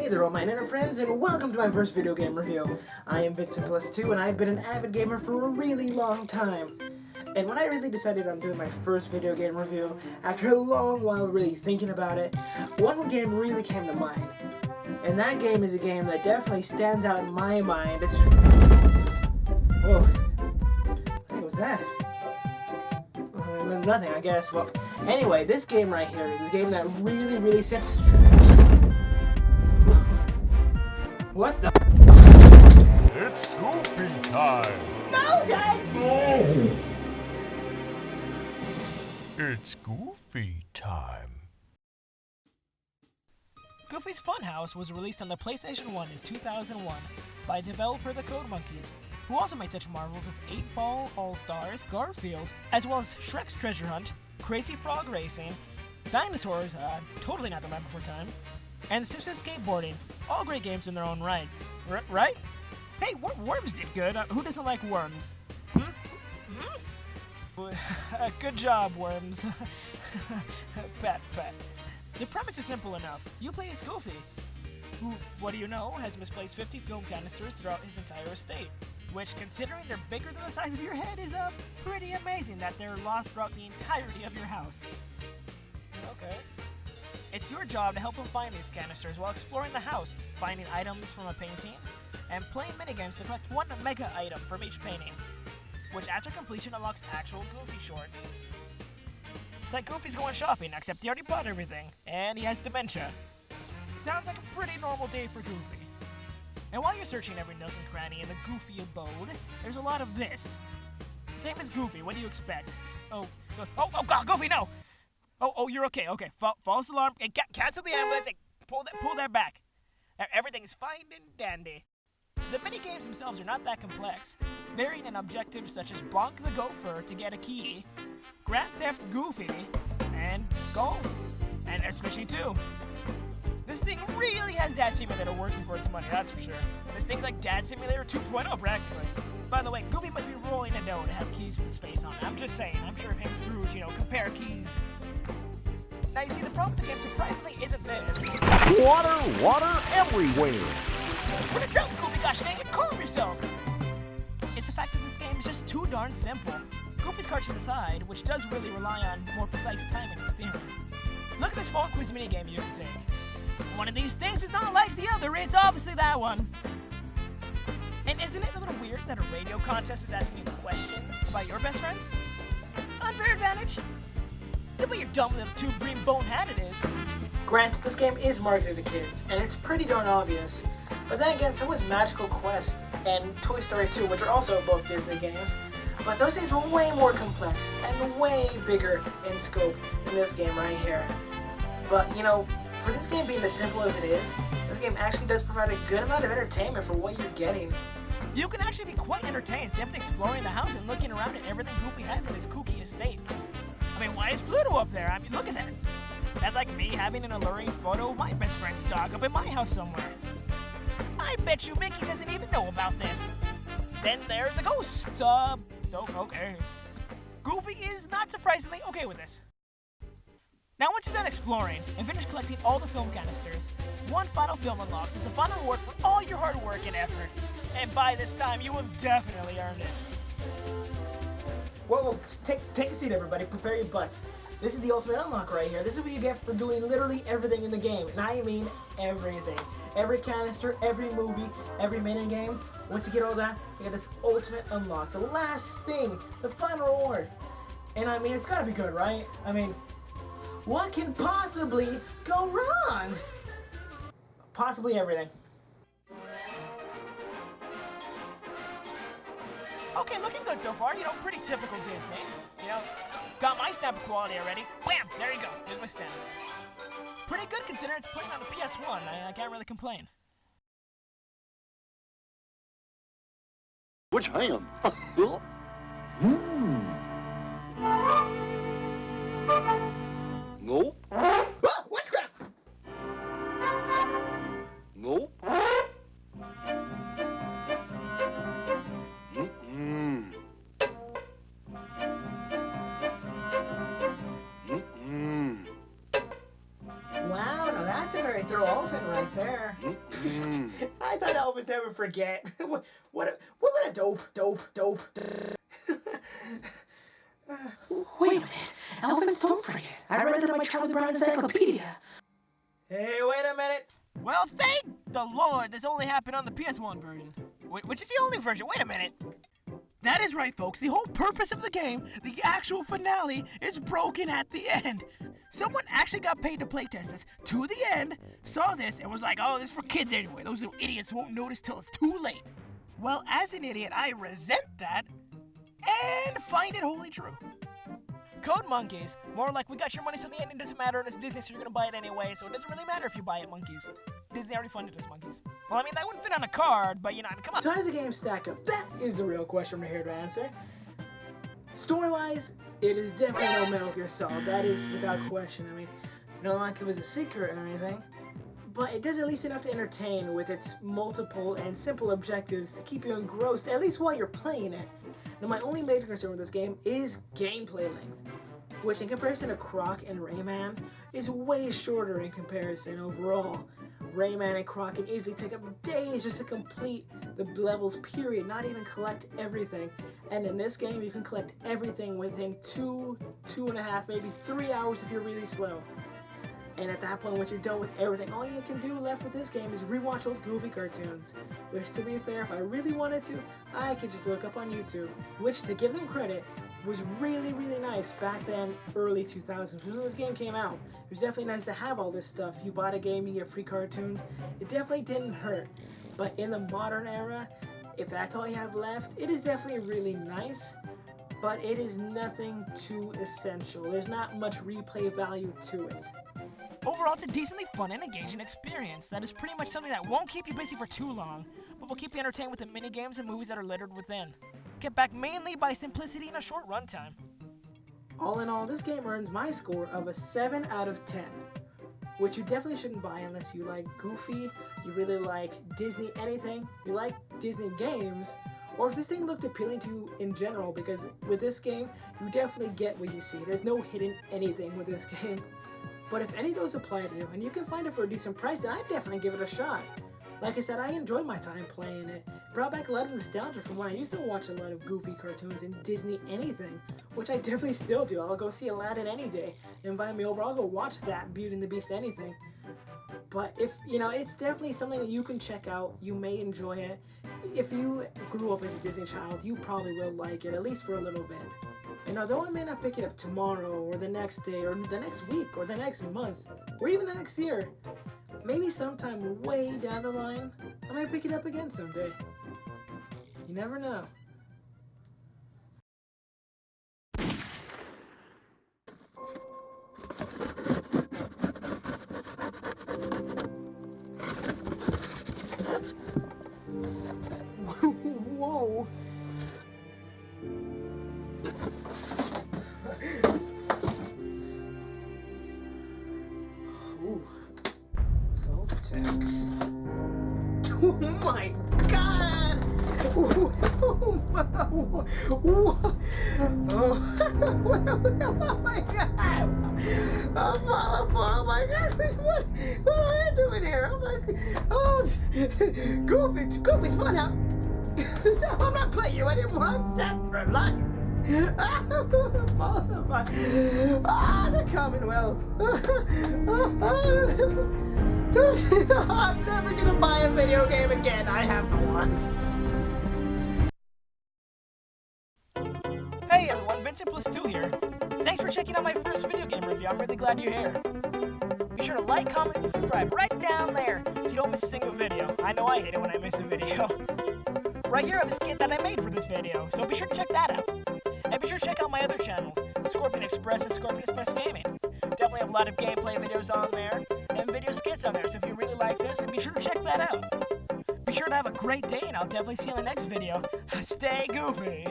Hey there all my internet friends, and welcome to my first video game review. I am Vincentplustwo, and I've been an avid gamer for a really long time. And when I really decided on doing my first video game review, after a long while really thinking about it, one game really came to mind. And that game is a game that definitely stands out in my mind. It's... Whoa. Hey, what's that? Nothing, I guess. Well, anyway, this game right here is a game that really sets... What the? It's Goofy time! No, Dad! No! It's Goofy time. Goofy's FunHouse was released on the PlayStation 1 in 2001 by developer The Code Monkeys, who also made such marvels as 8-Ball All-Stars, Garfield, as well as Shrek's Treasure Hunt, Crazy Frog Racing, Dinosaurs, totally not the land before time, and Simpsons Skateboarding. All great games in their own right. Right? Hey, Worms did good. Who doesn't like Worms? Good job, Worms. Pat. The premise is simple enough. You play as Goofy, who, what do you know, has misplaced 50 film canisters throughout his entire estate. Which, considering they're bigger than the size of your head, is pretty amazing that they're lost throughout the entirety of your house. Okay. It's your job to help him find these canisters while exploring the house, finding items from a painting, and playing minigames to collect one mega item from each painting, which after completion unlocks actual Goofy shorts. It's like Goofy's going shopping, except he already bought everything, and he has dementia. Sounds like a pretty normal day for Goofy. And while you're searching every nook and cranny in the Goofy abode, there's a lot of this. His name is Goofy, what do you expect? Oh God, Goofy, no! Oh, you're okay. False alarm. Hey, cancel the ambulance. Hey, pull that back. Everything is fine and dandy. The minigames themselves are not that complex, varying in objectives such as bonk the gopher to get a key, Grand Theft Goofy, and golf. And there's fishing too. This thing really has Dad Simulator working for its money, that's for sure. This thing's like Dad Simulator 2.0 practically. By the way, Goofy must be rolling a dough to have keys with his face on it. I'm just saying, I'm sure him and Scrooge, compare keys. Now you see, the problem with the game surprisingly isn't this. Water everywhere! We're in a drought, Goofy, gosh dang it, calm yourself! It's the fact that this game is just too darn simple. Goofy's cartridge aside, which does really rely on more precise timing and steering. Look at this phone quiz minigame you can take. One of these things is not like the other, it's obviously that one. And isn't it a little weird that a radio contest is asking you questions about your best friends? Unfair advantage? Yeah, but you're dumb little tube green bonehead it is. Granted, this game is marketed to kids, and it's pretty darn obvious. But then again, so was Magical Quest and Toy Story 2, which are also both Disney games. But those things were way more complex and way bigger in scope than this game right here. But, for this game being as simple as it is, this game actually does provide a good amount of entertainment for what you're getting. You can actually be quite entertained simply exploring the house and looking around at everything Goofy has in his kooky estate. I mean, why is Pluto up there? I mean, look at that. That's like me having an alluring photo of my best friend's dog up in my house somewhere. I bet you Mickey doesn't even know about this. Then there's a ghost. Okay. Goofy is not surprisingly okay with this. Now once you're done exploring and finish collecting all the film canisters, one final film unlocks as a final reward for all your hard work and effort. And by this time, you have definitely earned it. Whoa, take a seat everybody, prepare your butts. This is the ultimate unlock right here. This is what you get for doing literally everything in the game. And I mean everything. Every canister, every movie, every minigame. Once you get all that, you get this ultimate unlock. The last thing, the final reward. And I mean, it's gotta be good, right? I mean, what can possibly go wrong? Possibly everything. Okay, looking good so far, pretty typical Disney. Got my stamp of quality already. Bam! There you go. Here's my stamp. Pretty good considering it's playing on the PS1. I can't really complain. Which ham? Nope. Witchcraft! Nope. Wow, now that's a very thorough elephant right there. Elvis never forget. what a dope. Wait a minute. Elephants don't forget. I read that in my Charlie Brown encyclopedia. Hey, wait a minute. Well, thank the Lord this only happened on the PS1 version, which is the only version. Wait a minute. That is right, folks. The whole purpose of the game, the actual finale, is broken at the end. Someone actually got paid to playtest this to the end, saw this, and was like, oh, this is for kids anyway. Those little idiots won't notice till it's too late. Well, as an idiot, I resent that and find it wholly true. Code monkeys. More like, we got your money, so the ending doesn't matter, and it's Disney, so you're gonna buy it anyway, so it doesn't really matter if you buy it, monkeys. Disney already funded us, monkeys. Well, I mean, that wouldn't fit on a card, but, you know, come on. So how does the game stack up? That is the real question we're here to answer. Story-wise, it is definitely no Metal Gear Solid. That is without question. I mean, not like it was a secret or anything, but it does at least enough to entertain with its multiple and simple objectives to keep you engrossed, at least while you're playing it. Now, my only major concern with this game is gameplay length, which in comparison to Croc and Rayman is way shorter in comparison overall. Rayman and Croc can easily take up days just to complete the levels, period, not even collect everything. And in this game, you can collect everything within 2.5, maybe 3 hours if you're really slow. And at that point, once you're done with everything, all you can do left with this game is rewatch old Goofy cartoons. Which, to be fair, if I really wanted to, I could just look up on YouTube. Which, to give them credit, was really nice back then, early 2000s. When this game came out, it was definitely nice to have all this stuff. You bought a game, you get free cartoons. It definitely didn't hurt. But in the modern era, if that's all you have left, it is definitely really nice. But it is nothing too essential. There's not much replay value to it. Overall, it's a decently fun and engaging experience that is pretty much something that won't keep you busy for too long, but will keep you entertained with the mini-games and movies that are littered within. Kept back mainly by simplicity and a short runtime. All in all, this game earns my score of a 7 out of 10, which you definitely shouldn't buy unless you like Goofy, you really like Disney anything, you like Disney games, or if this thing looked appealing to you in general, because with this game, you definitely get what you see. There's no hidden anything with this game. But if any of those apply to you, and you can find it for a decent price, then I'd definitely give it a shot. Like I said, I enjoyed my time playing it. It brought back a lot of nostalgia from when I used to watch a lot of Goofy cartoons and Disney anything, which I definitely still do. I'll go see Aladdin any day. Invite me over, I'll go watch that Beauty and the Beast anything. But if, you know, it's definitely something that you can check out. You may enjoy it. If you grew up as a Disney child, you probably will like it, at least for a little bit. And although I may not pick it up tomorrow, or the next day, or the next week, or the next month, or even the next year, maybe sometime way down the line, I might pick it up again someday. You never know. Whoa. Oh my God! Oh my God! Oh my God! What am I doing here? I'm like, oh, Goofy's FunHouse. I'm not playing you anymore. I'm set for life. The Commonwealth. I'm never gonna buy a video game again. I have one. Hey everyone, Vincentplustwo here. Thanks for checking out my first video game review. I'm really glad you're here. Be sure to like, comment, and subscribe right down there so you don't miss a single video. I know I hate it when I miss a video. Right here I have a skit that I made for this video, so be sure to check that out. And be sure to check out my other channels, Scorpion Express and Scorpion Express Gaming. Definitely have a lot of gameplay videos on there, and video skits on there, so if you really like this, be sure to check that out. Be sure to have a great day, and I'll definitely see you in the next video. Stay goofy!